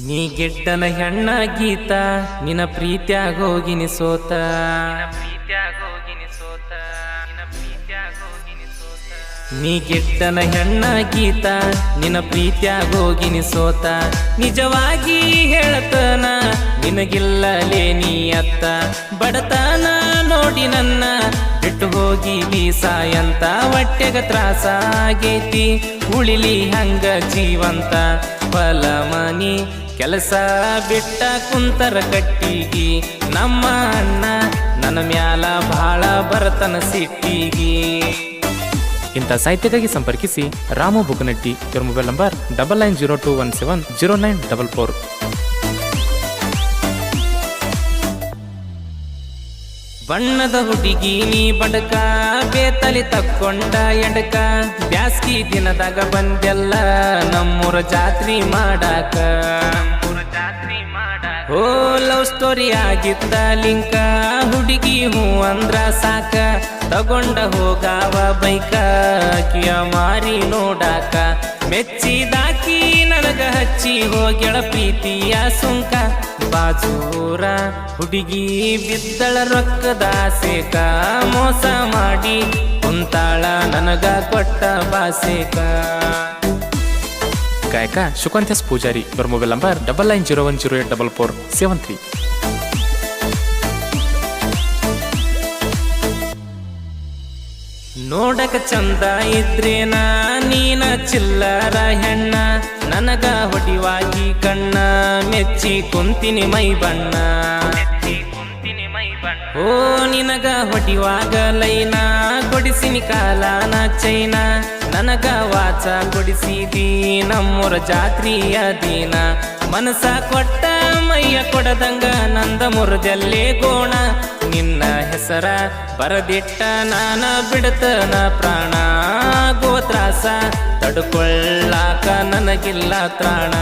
ನೀ ಗೆಟ್ಟನ ಹೆಣ್ಣ ಗೀತ ನಿನ ಪ್ರೀತ್ಯಾಗ ಹೋಗಿನಿ ಸೋತ ನೀ ಗೆಟ್ಟನ ಹೆಣ್ಣ ಗೀತ ನಿನ ಪ್ರೀತ್ಯಾಗ ಹೋಗಿನಿ ಸೋತ ನಿಜವಾಗಿ ಹೇಳತನ ನಿನಗಿಲ್ಲಲೇ ನೀ ಅತ್ತ ಬಡತನ ನೋಡಿ ನನ್ನ ಬಿಟ್ಟು ಹೋಗಿ ಬೀಸಾಯಂತ ಹೊಟ್ಟೆಗ ತ್ರಾಸ ಆಗೈತಿ ಉಳಿಲಿ ಹಂಗ ಜೀವಂತ ಫಲ ಮನಿ ಕೆಲಸ ಬಿಟ್ಟ ಕುಂತರ ಕಟ್ಟಿಗಿ ನಮ್ಮ ಅಣ್ಣ ನನ್ನ ಮ್ಯಾಲ ಭಾಳ ಬರತನ ಸಿಟ್ಟಿಗಿ. ಇಂಥ ಸಾಹಿತ್ಯಕ್ಕಾಗಿ ಸಂಪರ್ಕಿಸಿ ರಾಮು ಬುಕನಟ್ಟಿ. ಇವರ ಮೊಬೈಲ್ ನಂಬರ್ 9902170944. ಬಣ್ಣದ ಹುಡುಗಿ ನೀ ಬಡಕ ಬೇತಲಿ ತಕ್ಕೊಂಡ ಎಡಕ ಬ್ಯಾಸ್ಗಿ ದಿನದಾಗ ಬಂದೆಲ್ಲ ನಮ್ಮೂರ ಜಾತ್ರಿ ಮಾಡಾಕ ಓ ಲವ್ ಸ್ಟೋರಿ ಆಗಿದ್ದ ಲಿಂಕ ಹುಡುಗಿ ಹೂ ಅಂದ್ರ ಸಾಕ ತಗೊಂಡ ಹೋಗಾವ ಬೈಕ ಕಿಯ ಮಾರಿ ನೋಡಾಕ ಮೆಚ್ಚಿದಾಕಿ ನನಗ ಹಚ್ಚಿ ಹೋಗ್ಯಳ ಪ್ರೀತಿಯ ಸುಂಕ ಬಾಜೂರ ಹುಡುಗಿ ಬಿದ್ದಳ ರೊಕ್ಕದ ಆಸೆಕ ಮೋಸ ಮಾಡಿ ಕುಂತಾಳ ನನಗ ಕೊಟ್ಟ ಬಾಸೇಕ. ಗಾಯಕ ಶುಕಂತ್ಯಸ್ ಪೂಜಾರಿ. ಇವರ ಮೊಬೈಲ್ ನಂಬರ್ 9901084473. ನೋಡಕ ಚಂದ ಇದ್ರೇನ ನೀನ ಚಿಲ್ಲರ ಹೆಣ್ಣ ನನಗ ಹೊಡಿವಾಗಿ ಕಣ್ಣ ಮೆಚ್ಚಿ ಕುಂತಿನಿ ಮೈ ಬಣ್ಣ ಓ ನಿನಗ ಹೊಡಿವಾಗ ಲೈನ ಕೊಡಿಸಿನಿ ಕಾಲಾನ ಚೈನ ನನಗ ವಾಚ ಕೊಡಿಸಿದಿ ನಮ್ಮೂರ ಜಾತ್ರಿಯ ದಿನ ಮನಸ ಕೊಟ್ಟ ಮೈಯ ಕೊಡದಂಗ ನಂದ ಮುರದಲ್ಲೇ ಗೋಣ ನಿನ್ನ ಹೆಸರ ಬರದಿಟ್ಟ ನಾನ ಬಿಡತನ ಪ್ರಾಣ ಗೋತ್ರಾಸ ತಡ್ಕೊಳ್ಳಾಕ ನನಗಿಲ್ಲ ತ್ರಾಣ.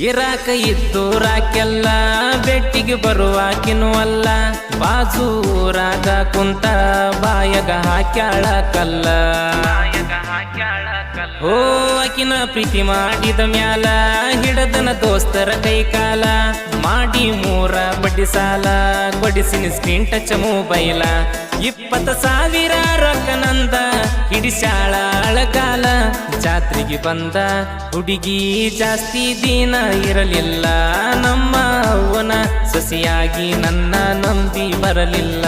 ಇರಾಕ ಇದ್ದೂರಾಕೆಲ್ಲ ಬೆಟ್ಟಿಗೆ ಬರುವಾಕಿನೂ ಅಲ್ಲ ಬಾಜೂರಾಗ ಕುಂತ ಬಾಯಗ ಹಾಕ್ಯಾಳ ಕಲ್ಲ ಓ ಆಕಿನ ಪ್ರೀತಿ ಮಾಡಿದ ಮ್ಯಾಲ ಹಿಡದನ ದೋಸ್ತರ ಕೈ ಕಾಲ ಮಾಡಿ ಮೂರ ಬಡ್ಡಿ ಸಾಲ ಕೊಡಿಸಿನಿ ಸ್ಕ್ರೀನ್ ಟಚ್ ಮೊಬೈಲ 20,000 ರೊಕ್ಕ ನಂದ ಹಿಡಿಸಾಳ ಅಳಗಾಲ ಜಾತ್ರೆಗೆ ಬಂದ ಹುಡುಗಿ ಜಾಸ್ತಿ ದಿನ ಇರಲಿಲ್ಲ ನಮ್ಮ ಅವ್ವನ ಸೊಸೆಯಾಗಿ ನನ್ನ ನಂಬಿ ಬರಲಿಲ್ಲ.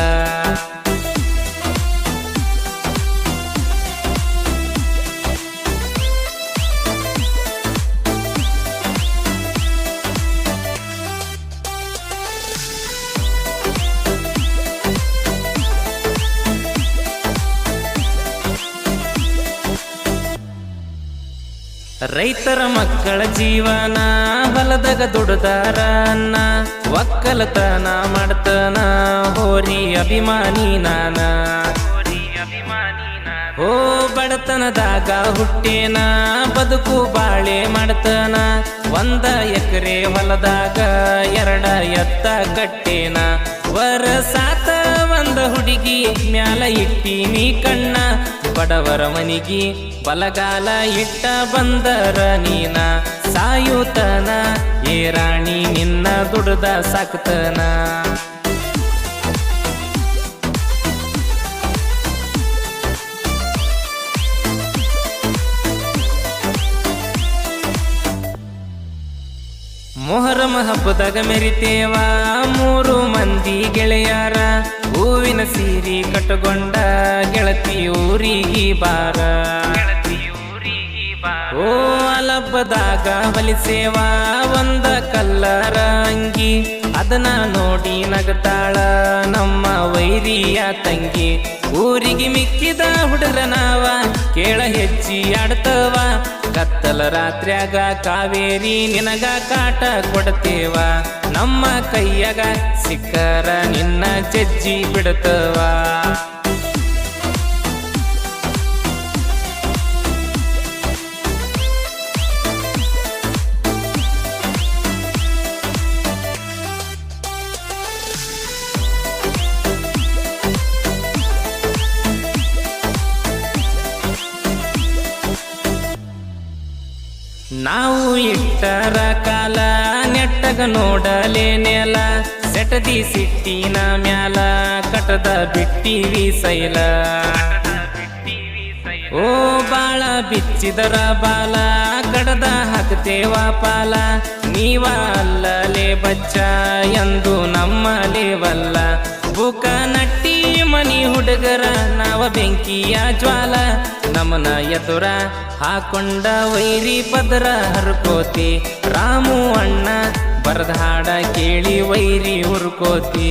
ರೈತರ ಮಕ್ಕಳ ಜೀವನ ಹೊಲದಾಗ ದುಡ್ದಾರ ಅನ್ನ ಒಕ್ಕಲತನ ಮಾಡ್ತನ ಹೋರಿ ಅಭಿಮಾನಿ ನಾನ ಓ ಬಡತನದಾಗ ಹುಟ್ಟೇನ ಬದುಕು ಬಾಳೆ ಮಾಡ್ತನ 1 ಎಕರೆ ಹೊಲದಾಗ 2 ಎತ್ತ ಕಟ್ಟೇನ ವರಸಾತ ಒಂದ ಹುಡುಗಿ ಮ್ಯಾಲ ಇಟ್ಟೀನಿ ಕಣ್ಣ ಬಡವರ ಮನಿಗಿ ಬಲಗಾಲ ಇಟ್ಟ ಬಂದರ ನೀನ ಸಾಯುತನ ಏ ರಾಣಿ ನಿನ್ನ ದುಡ್ದ ಸಾಕ್ತನ. ಮೊಹರಂ ಹಬ್ಬದಾಗ ಮೆರಿತೇವ 3 ಮಂದಿ ಗೆಳೆಯಾರ ಹೂವಿನ ಸೀರಿ ಕಟ್ಟಗೊಂಡ ಗೆಳತಿ ಊರಿಗಿ ಬಾರ ಓ ಅಲಬ್ಬದಾಗ ಹೊಲಿಸೇವ ಒಂದ ಕಲ್ಲರ ಅಂಗಿ ಅದನ್ನ ನೋಡಿ ನಗತಾಳ ನಮ್ಮ ವೈರಿಯ ತಂಗಿ ಊರಿಗೆ ಮಿಕ್ಕಿದ ಹುಡುಗರ ನಾವ ಕೇಳ ಹೆಜ್ಜಿ ಆಡ್ತವ ಕತ್ತಲ ರಾತ್ರ್ಯಾಗ ಕಾವೇರಿ ನಿನಗ ಕಾಟ ಕೊಡ್ತೇವ ನಮ್ಮ ಕೈಯಾಗ ಸಿಕ್ಕರ ನಿನ್ನ ಜಜ್ಜಿ ಬಿಡ್ತವ. ನಾವು ಇಟ್ಟರ ಕಾಲ ನೆಟ್ಟಗ ನೋಡಲೇ ನೆಲ ಸೆಟದಿ ಸಿಟ್ಟಿನ ಮ್ಯಾಲ ಕಟದ ಬಿಟ್ಟಿವಿ ಸೈಲ ಓ ಬಾಳ ಬಿಚ್ಚಿದರ ಬಾಲ ಕಡದ ಹಾಕ್ತೇವ ಪಾಲ ನೀವ ಅಲ್ಲಲೇ ಬಚ್ಚ ಎಂದು ನಮ್ಮಲೇವಲ್ಲ ಬುಕ ನಟ್ಟಿ ಮನಿ ಹುಡುಗರ ನಾವ ಬೆಂಕಿಯ ಜ್ವಾಲ ನಮನ ಎದುರ ಹಾಕೊಂಡ ವೈರಿ ಪದರ ಹರ್ಕೋತಿ ರಾಮು ಅಣ್ಣ ಬರದ ಹಾಡ ಕೇಳಿ ವೈರಿ ಹುರ್ಕೋತಿ